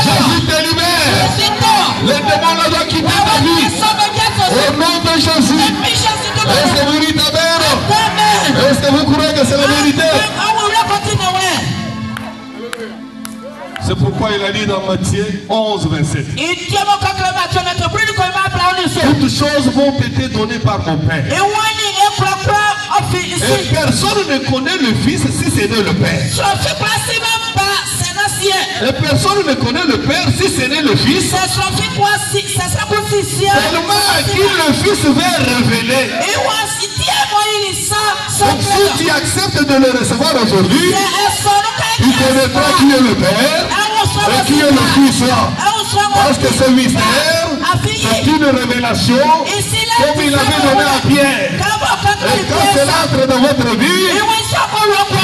Jésus te libère. Les démons doivent quitter ta vie. Au nom de Jésus. Est-ce que vous dites Amen? Est-ce que vous croyez que c'est la vérité? C'est pourquoi il a dit dans Matthieu 11, 27. Toutes choses vont être données par mon Père. Et personne ne connaît le Fils si ce n'est le Père. Et personne ne connaît le Père si ce n'est le Fils. Tellement à qui le Fils veut révéler. Donc si tu acceptes de le recevoir aujourd'hui, tu connaîtras qui est le Père et qui est le Fils. Parce que ce mystère, c'est une révélation comme il avait donné à Pierre. Et quand cela entre dans votre vie, il y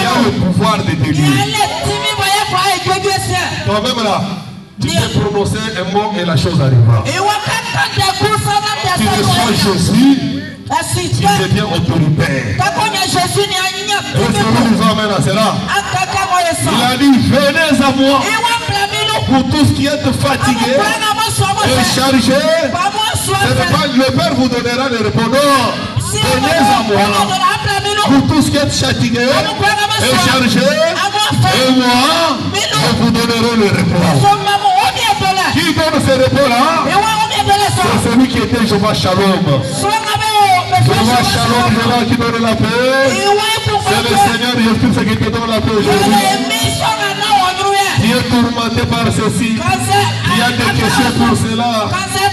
a le pouvoir de délivrer. Toi-même là, tu peux prononcer un mot et la chose arrivera. Tu reçois Jésus, tu deviens autoritaire. Est-ce que nous nous emmène à cela? Il a dit, venez à moi pour tout ce qui est fatigué et chargé. Le Père vous donnera les répondants. Venez à moi pour tout ce qui est fatigué et chargé. Et moi, je vous donnerai les réponses. Qui donne ces réponses-là? C'est celui qui était Jéhovah Shalom. roi Shalom, le roi qui donne la paix. C'est le Seigneur Jésus qui te donne la paix aujourd'hui. Qui est tourmenté par ceci, qui a des questions pour cela,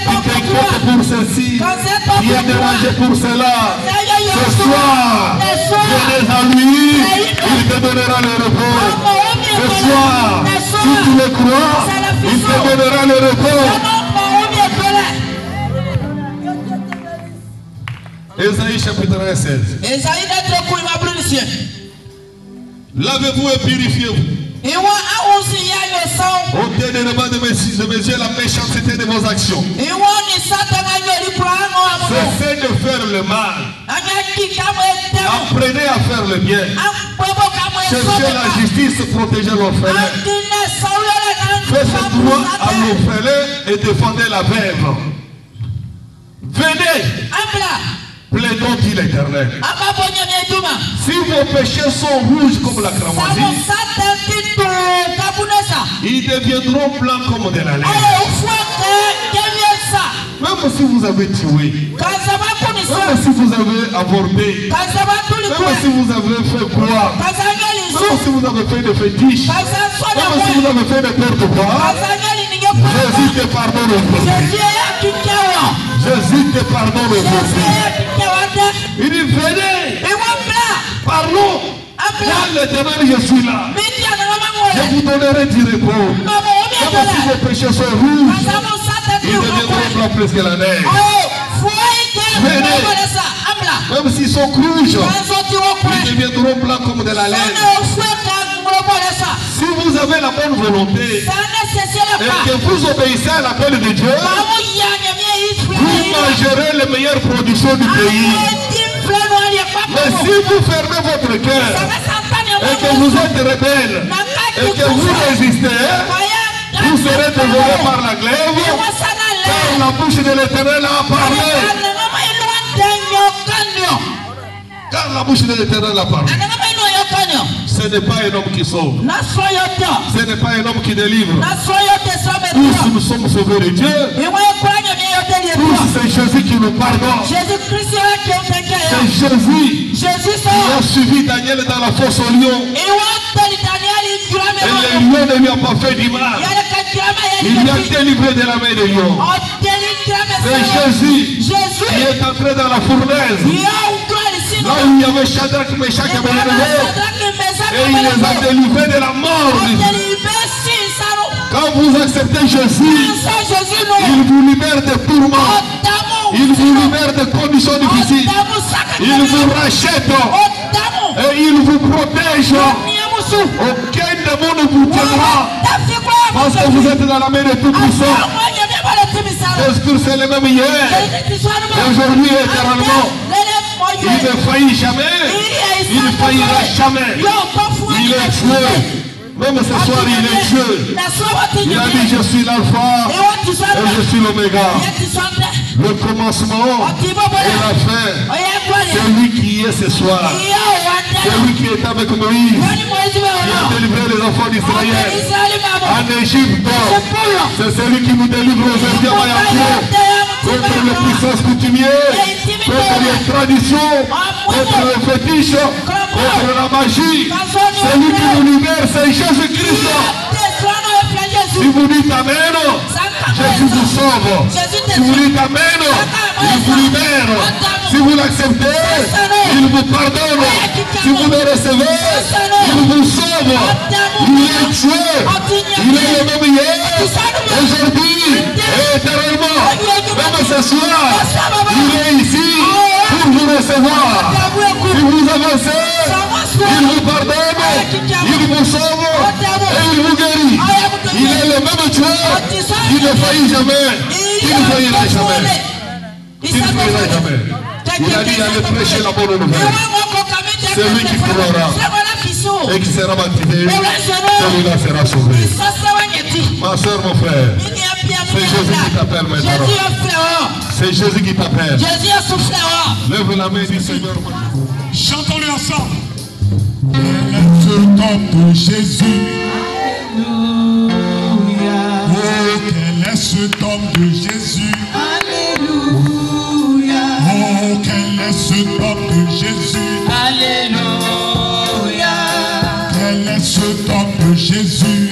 qui t'inquiète pour ceci, qui est dérangé pour cela. Ce soir, venez à lui, il te donnera le repos. Ce soir, si tu le crois, il te donnera le repos. Ésaïe chapitre 16. Lavez-vous et purifiez-vous. Ôtez des remords de mes yeux la méchanceté de vos actions. Cessez de faire le mal. Apprenez à faire le bien. Cherchez la justice, protégez l'orphelin. Faites droit à l'orphelin et défendez la veuve. Venez. Plaidons, dit l'Éternel. Si vos péchés sont rouges comme la cramoisie, ils deviendront blancs comme de la laine. Même si vous avez tué, même si vous avez avorté, même si vous avez fait quoi, même si vous avez fait des fétiches, même si vous avez fait n'importe quoi, Jésus te pardonne aujourd'hui. Jésus te pardonne aujourd'hui. Il dit venez, parlons. Dans l'Éternel, je suis là. Je vous donnerai du repos. Même si vos péchés sont rouges, ils deviendront blancs plus que la neige. Venez. Même s'ils sont rouges, ils deviendront blancs comme de la laine. Si vous avez la bonne volonté et que vous obéissez à l'appel de Dieu, vous mangerez les meilleures productions du pays. Mais si vous fermez votre cœur et que vous êtes rebelle et que vous résistez, vous serez dévoré par la glaive, car la bouche de l'Éternel a parlé. Car la bouche de l'Éternel a parlé. Ce n'est pas un homme qui sauve. Ce n'est pas un homme qui délivre. Tous nous sommes sauvés de Dieu. Tous c'est Jésus qui nous pardonne. C'est Jésus qui a suivi Daniel dans la fosse au lion. Et les lions ne lui ont pas fait du mal. Il lui a délivré de la main des lions. C'est Jésus qui est entré dans la fournaise. Là où il y avait Shadrach, Meshach et Abednego, et il les a délivrés de la mort. Quand vous acceptez Jésus, il vous libère des tourments, il vous libère de conditions difficiles, il vous rachète et il vous protège. Aucun démon ne vous tiendra parce que vous êtes dans la main de Tout-Puissant. L'Esprit c'est le même hier, aujourd'hui et éternellement. Il ne faillit jamais, il ne faillira jamais. Il est Dieu. Même ce soir, il est Dieu. Il a dit, je suis l'alpha et je suis l'oméga. Le commencement et la fin. C'est lui qui est ce soir. C'est lui qui est avec Moïse. Qui a délivré les enfants d'Israël en Égypte. C'est celui qui nous délivre aujourd'hui à Mayako. Contre les puissances coutumières, contre les traditions, contre les fétiches, contre la magie. C'est lui qui nous libère, c'est Jésus-Christ. Si vous dites Amen, Jésus vous sauve. Si vous dites Amen, il vous libère. Si vous l'acceptez, il vous pardonne. Si vous le recevez, il vous sauve. Il est Dieu. Il est le même hier, aujourd'hui et éternellement. Même ce soir, il est ici pour vous recevoir. Si vous avancez, il vous pardonne, il vous sauve et il vous guérit. Il est le même Dieu, il ne faillit jamais, il ne faillira jamais. Il ne faillira jamais. Il a dit d'aller prêcher la bonne nouvelle. C'est lui qui croira et qui sera baptisé, celui-là sera sauvé. Ma soeur, mon frère, c'est Jésus qui t'appelle maintenant. C'est Jésus qui t'appelle. Lève la main du Seigneur. Chantons-le ensemble. Quel est ce nom de Jésus? Alléluia. Oh, quel est ce nom de Jésus? Alléluia. Oh, quel est est ce temple Jésus? Alléluia. Quel est ce temple Jésus?